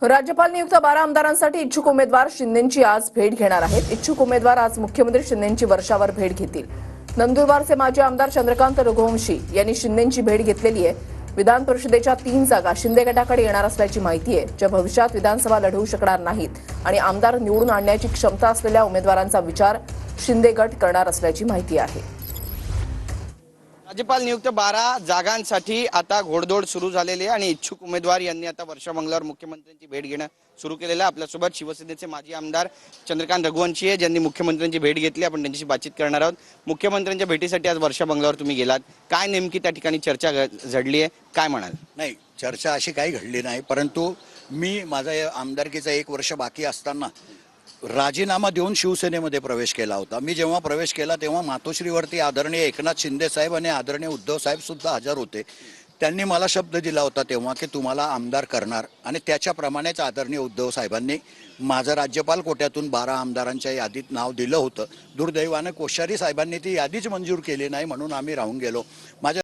राज्यपाल नियुक्त 12 आमदारांसाठी इच्छुक उमेदवार शिंदेंची आज भेट घेणार आहेत। इच्छुक उमेदवार आज मुख्यमंत्री शिंदेंची वर्षावर भेट घेतील। नंदुरबारचे माजी आमदार चंद्रकांत रघुवंशी यांनी शिंदेंची भेट घेतलेली आहे। विधान परिषदेच्या 3 जागा शिंदे गटाकडे येणार असल्याची माहिती आहे, ज्या भविष्यात विधानसभा लढवू शकणार नाहीत आणि आमदार निवडून आणण्याची क्षमता असलेल्या उमेदवारांचा विचार शिंदे गट करणार असल्याची माहिती आहे। राज्यपाल नियुक्त 12 जागांसाठी आता घोडदौड सुरू झालेली आहे आणि इच्छुक उमेदवार यांनी आता वर्षा बंगल्यावर मुख्यमंत्र्यांची भेट घेणं सुरू केलेलं आहे। आपल्यासोबत शिवसेनेचे माजी आमदार चंद्रकांत रघुवंशी आहे, ज्यांनी मुख्यमंत्र्यांची भेट घेतली। आपण त्यांच्याशी बातचीत करणार आहोत। मुख्यमंत्र्यांच्या भेटीसाठी आज वर्षा बंगल्यावर तुम्ही गेलात, काय नेमकी त्या ठिकाणी चर्चा झडली आहे, काय म्हणाल? नाही, चर्चा अशी काही घडली नाही, परंतु मी माझा आमदारकीचा 1 वर्ष बाकी असताना राजीनामा देऊन शिवसेनेमध्ये प्रवेश केला होता। मी जेव्हा प्रवेश केला तेव्हा मातोश्रीवरती आदरणीय एकनाथ शिंदे साहेब आणि आदरणीय उद्धव साहेब सुद्धा हजर होते। त्यांनी मला शब्द दिला होता तेव्हा की तुम्हाला आमदार करणार, आणि त्याच्याप्रमाणेच आदरणीय उद्धव साहेबांनी माझं राज्यपाल कोट्यातून 12 आमदारांच्या यादीत नाव दिलं होतं। दुर्दैवानं कोश्यारी साहेबांनी ती यादीच मंजूर केली नाही, म्हणून आम्ही राहून गेलो। माझ्या